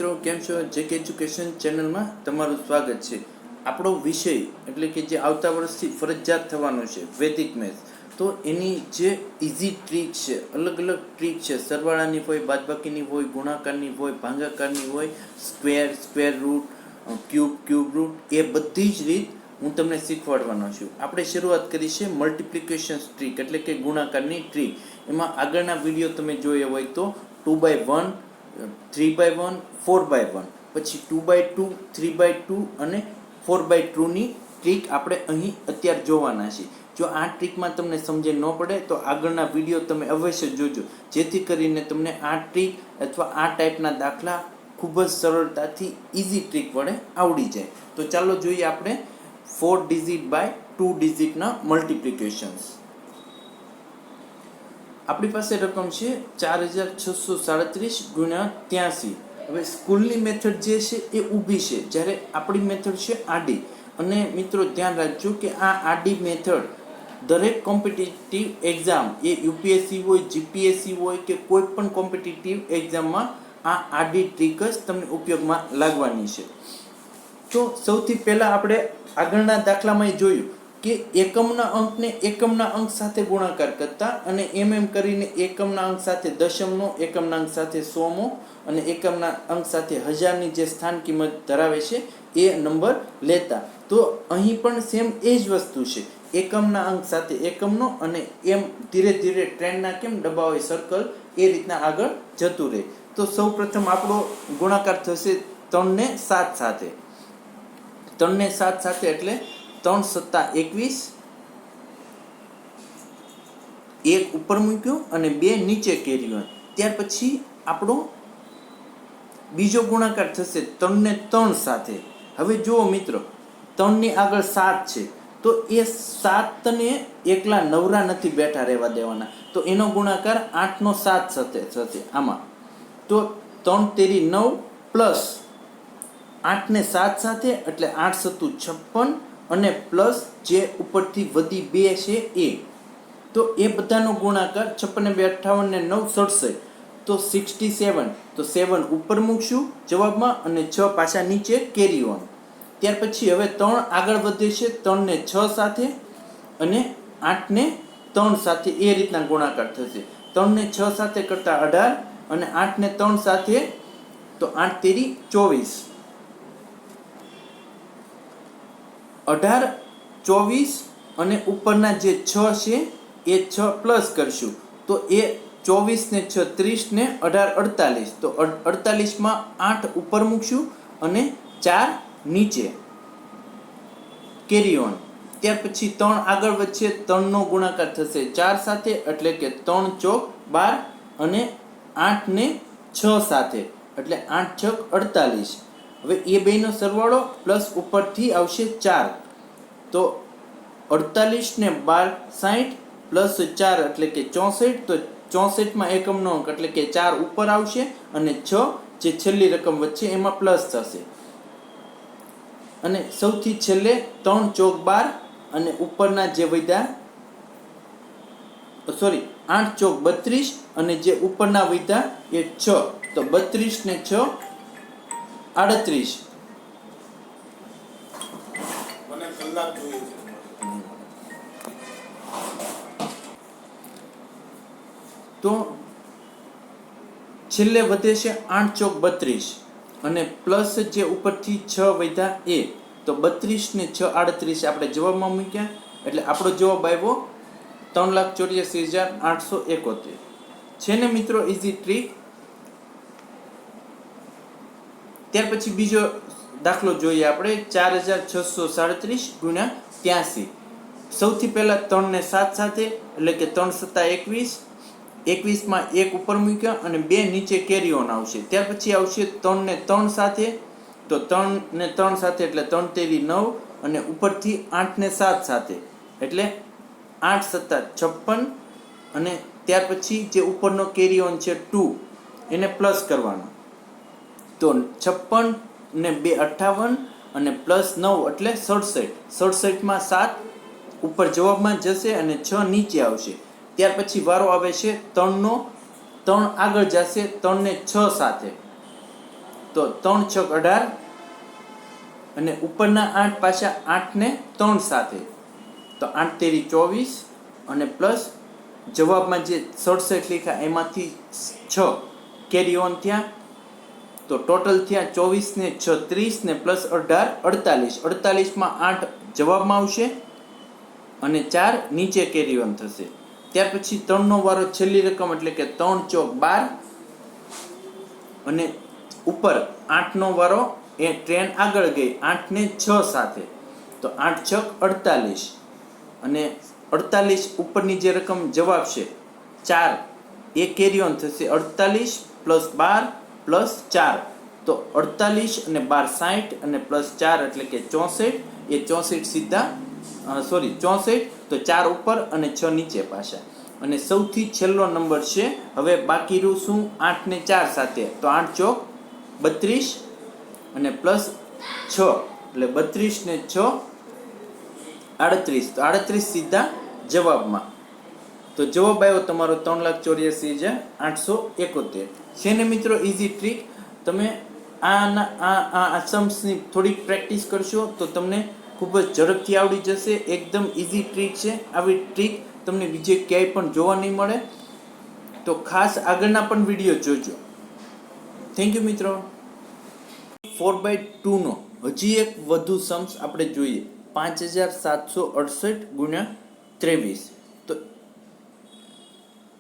મિત્રો, કેમ છો? જેકે એજ્યુકેશન ચેનલમાં તમારું સ્વાગત છે. આપણો વિષય એટલે કે જે આવતા વર્ષથી ફરજિયાત થવાનો છે વૈદિક મેથ્સ, તો એની જે ઇઝી ટ્રીક છે, અલગ અલગ ટ્રીક છે, સરવાળાની હોય, બાદબાકીની હોય, ગુણાકારની હોય, ભાગાકારની હોય, સ્ક્વેર રૂટ, ક્યુબ રૂટ, એ બધી જ રીત હું તમને શીખવાડવાનો છું. આપણે શરૂઆત કરી છે મલ્ટિપ્લિકેશન ટ્રીક એટલે કે ગુણાકારની ટ્રીક. એમાં આગળના વિડીયો તમે જોયા હોય તો 2/1, 3/1, 4/1, પછી 2/2, 3/2 અને 4/2ની ટ્રીક આપણે અહીં અત્યારે જોવાના છીએ. જો આ ટ્રીકમાં તમને સમજણ ન પડે તો આગળના વિડીયો તમે અવશ્ય જોજો, જેથી કરીને તમને આ ટ્રીક અથવા આ ટાઈપના દાખલા ખૂબ જ સરળતાથી ઇઝી ટ્રીક વડે આવડી જાય. તો ચાલો જોઈએ આપણે 4 ડિજિટ બાય 2 ડિજિટના મલ્ટિપ્લિકેશન્સ. આપણી પાસે રકમ છે 4637 ગુણ્યા 83. હવે સ્કૂલની મેથડ જે છે એ ઊભી છે, જ્યારે આપણી મેથડ છે આડી. અને મિત્રો ધ્યાન રાખજો કે આ આડી મેથડ દરેક કોમ્પિટિટિવ એક્ઝામ, એ યુપીએસસી હોય, જીપીએસસી હોય કે કોઈ પણ કોમ્પિટિટિવ એક્ઝામમાં આ આડી ટ્રીક જ તમને ઉપયોગમાં લાગવાની છે. તો સૌથી પહેલાં આપણે આગળના દાખલામાં જોયું કે એકમના અંકને એકમના અંક સાથે ગુણાકાર કરતા અને એમ કરીને એકમના અંક સાથે દશમનો, એકમના અંક સાથે સોમો અને એકમના અંક સાથે હજારની જે સ્થાન કિંમત ધરાવે છે એ નંબર લેતા. તો અહીં પણ સેમ એ જ વસ્તુ છે, એકમના અંક સાથે એકમનો અને એમ ધીરે ધીરે ટ્રેનના કેમ ડબ્બા હોય સર્કલ, એ રીતના આગળ જતું રહે. તો સૌ પ્રથમ આપણો ગુણાકાર થશે 3 ને 7 સાથે. 3 ને 7 સાથે એટલે 3 સત્તા 21, 1 ઉપર મૂક્યું અને 2 નીચે કર્યું. ત્યાર પછી આપણો બીજો ગુણાકાર થશે 3 ને 3 સાથે. હવે જુઓ મિત્રો, 3 ની આગળ 7 છે, તો એ 7 ને એકલા નવરા નથી બેઠા રહેવા દેવાના, તો એનો ગુણાકાર 8 નો 7 સાથે થશે આમાં. તો 3 તેરી 9 પ્લસ 8 ને 7 સાથે એટલે 8 સત્તું 56 અને પ્લસ જે ઉપરથી વધી 2 છે એ. તો એ બધાનો ગુણાકાર 56 ને 2 58 ને 9 67, તો 67. તો 7 ઉપર મૂકશું જવાબમાં અને 6 પાછા નીચે કેરી ઓન. ત્યાર પછી હવે 3 આગળ વધે છે 3 ને 6 સાથે અને 8 ને 3 સાથે, એ રીતના ગુણાકાર થશે. 3 ને 6 સાથે કરતા 18 અને 8 ને 3 સાથે તો 8 તેરી 24. 18, 24 અને ઉપરના જે 6 છે એ 6 પ્લસ કરશું, તો એ 24 ને 6 30 ને 18 48. તો 48માં 8 ઉપર મૂકશું અને 4 નીચે કેરી ઓન. ત્યાર પછી 3 આગળ વધશે, 3 નો ગુણાકાર થશે 4 સાથે એટલે કે 3 ચોક 12 અને 8 ને 6 સાથે એટલે 8 છક 48. હવે એ બેનો સરવાળો પ્લસ ઉપરથી આવશે 4, તો 48 ને 12 60 પ્લસ 4 એટલે કે 64. તો 64માં એકમનો અંક એટલે કે 4 ઉપર આવશે અને 6 જે છેલ્લી રકમ વચ્ચે એમાં પ્લસ થશે. અને સૌથી છેલ્લે 3 ચોક 12 અને ઉપરના જે વધ્યા 8 ચોક 32 અને જે ઉપરના વધ્યા એ 6, તો 32 ને 6 38. મને કલાક જોઈએ છે. તો છેલ્લે વધે છે 8 ચોક 32 અને પ્લસ જે ઉપરથી 6 વધ્યા એ, તો 32 ને 6 38 આપણે જવાબમાં મૂક્યા એટલે આપણો જવાબ આવ્યો 3,84,871. છે ને મિત્રો ઇઝી ટ્રીક. ત્યાર પછી બીજો દાખલો જોઈએ આપણે 4637 ગુણ્યા 83. સૌથી પહેલા 3 ને 7 સાથે એટલે કે 3 સત્તા 21, 21માં 1 ઉપર મૂક્યા અને 2 નીચે કેરી ઓન આવશે. ત્યાર પછી આવશે 3 ને 3 સાથે, તો 3 ને 3 સાથે એટલે 3 તેરી 9 અને ઉપરથી 8 ને 7 સાથે એટલે 8 સત્તા 56 અને ત્યાર પછી જે ઉપરનો કેરી ઓન છે 2 એને પ્લસ કરવાનો. તો 56 ને 2 58 અને પ્લસ 9 એટલે 67. 67માં 7 ઉપર જવાબમાં જશે અને 6 નીચે આવશે. ત્યાર પછી વારો આવે છે 3 નો, 3 આગળ જશે 3 ને 6 સાથે તો 3 છક 18 અને ઉપરના 8 પાછા 8 ને 3 સાથે, તો 8 તેરી 24 અને પ્લસ જવાબમાં જે 67 લખ્યા એમાંથી 6 કેરી ઓન થયા, તો ટોટલ થયા 24 ને 6 30 ને પ્લસ 18 48. 48માં 8 જવાબમાં આવશે અને 4 નીચે કેરી ઓન થશે. ત્યાર પછી 3 નો વારો છેલ્લી રકમ એટલે કે 3 ચોક 12 અને ઉપર 8 નો વારો એ ટ્રેન આગળ ગઈ 8 ને 6 સાથે, તો 8 છક 48 અને 48 ઉપરની જે રકમ જવાબ છે 4 એ કેરી ઓન થશે 48 પ્લસ 12 પ્લસ 4, તો 48 અને 12 60 અને પ્લસ 4 એટલે કે 64. એ 64 સીધા 64, તો 4 ઉપર અને 6 નીચે પાછા. અને સૌથી છેલ્લો નંબર છે હવે બાકી રહ્યું શું 8 ને 4 સાથે, તો 8 ચોક 32 અને પ્લસ 6 એટલે 32 ને 6 38, તો 38 સીધા જવાબમાં. તો જવાબ આવ્યો તમારો 3,84,871 છે ને મિત્રો. Easy trick. તમે આ સમ્સની થોડીક પ્રેક્ટિસ કરશો તો તમને ખૂબ જ ઝડપથી આવડી જશે. એકદમ ઇઝી ટ્રીક છે. આવી ટ્રીક તમને બીજે ક્યાંય પણ જોવા નહીં મળે, તો ખાસ આગળના પણ વિડીયો જોજો. થેન્ક યુ મિત્રો. 4/2 નો હજી એક વધુ સમ્સ આપણે જોઈએ. 5768 ગુણ્યા 23, તો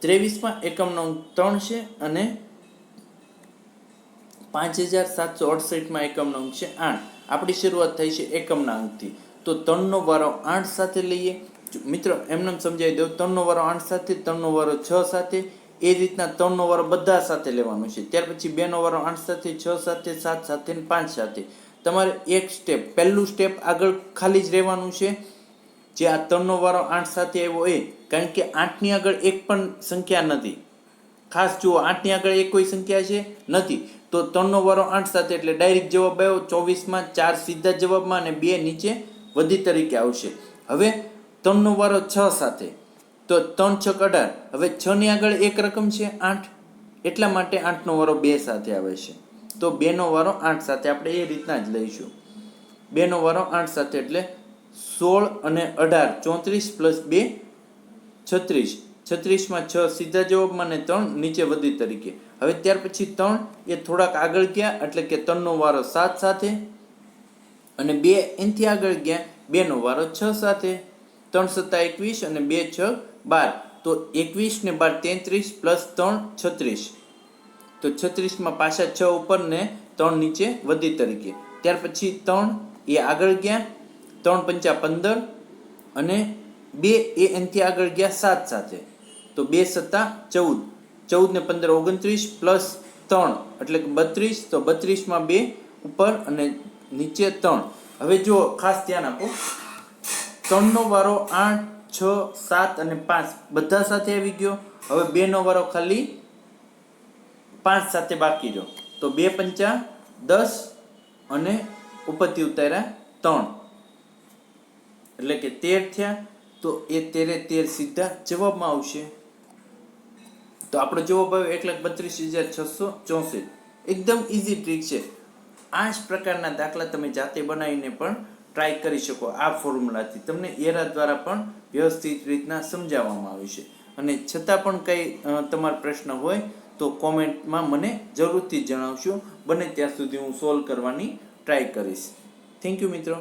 23માં એકમનો અંક 3 છે અને 5768માં એકમનો અંક છે 8. આપણી શરૂઆત થઈ છે એકમના અંકથી, તો 3 નો વારો 8 સાથે લઈએ. મિત્રો એમને સમજાવી દઉં, 3 નો વારો 8 સાથે, 3 નો વારો 6 સાથે, એ રીતના 3 નો વારો બધા સાથે લેવાનો છે. ત્યાર પછી 2 નો વારો 8 સાથે, 6 સાથે, 7 સાથે અને 5 સાથે. તમારે એક સ્ટેપ, પહેલું સ્ટેપ આગળ ખાલી જ રહેવાનું છે, જે આ 3 નો વારો 8 સાથે આવ્યો એ, કારણ કે 8 ની આગળ એક પણ સંખ્યા નથી. ખાસ જુઓ, 8 ની આગળ એક કોઈ સંખ્યા છે નથી, તો 3 નો વારો 8 સાથે એટલે ડાયરેક્ટ જવાબ આવ્યો 24માં, 4 સીધા જવાબમાં અને 2 નીચે વધી તરીકે આવશે. હવે 3 નો વારો 6 સાથે, તો 3 છક 18. હવે 6 ની આગળ એક રકમ છે 8, એટલા માટે 8 નો વારો 2 સાથે આવે છે. તો 2 નો વારો 8 સાથે આપણે એ રીતના જ લઈશું. 2 નો વારો 8 સાથે એટલે 16 અને 18 34 પ્લસ 2 36. 36માં 6 સીધા જવાબમાં અને 3 નીચે વધી તરીકે. હવે ત્યાર પછી 3 એ થોડાક આગળ ગયા એટલે કે 3 નો વારો 7 સાથે અને 2 એનાથી આગળ ગયા 2 નો વારો 6 સાથે. 3 સત્તા 21 અને 2 6 12, તો 21 ને 12 33 પ્લસ 3 36, તો 36માં પાછા 6 ઉપર ને 3 નીચે વધી તરીકે. ત્યાર પછી 3 એ આગળ ગયા 3 પંચા 15 અને 2 એ એનાથી આગળ ગયા 7 સાથે, તો 2 સત્તા 14, 14 ને 15 29 પ્લસ 3 એટલે કે 32, તો 32માં 2 ઉપર અને નીચે 3. હવે જો ખાસ ધ્યાન આપો, 3 નો વારો 8 6 7 અને 5 બધા સાથે આવી ગયો. હવે 2 નો વારો ખાલી 5 સાથે બાકી રહ્યો, તો 2 પંચા 10 અને ઉપરથી ઉતાર્યા 3 એટલે કે 13 થયા, તો એ 13 સીધા જવાબમાં આવશે. તો આપણો જવાબ આવ્યો 1,32,664. એકદમ ઇઝી ટ્રીક છે. આ જ પ્રકારના દાખલા તમે જાતે બનાવીને પણ ટ્રાય કરી શકો. આ ફોર્મ્યુલાથી તમને એરા દ્વારા પણ વ્યવસ્થિત રીતના સમજાવવામાં આવે છે. અને છતાં પણ કંઈ તમારો પ્રશ્ન હોય તો કોમેન્ટમાં મને જરૂરથી જણાવશો. બને ત્યાં સુધી હું સોલ્વ કરવાની ટ્રાય કરીશ. થેન્ક યુ મિત્રો.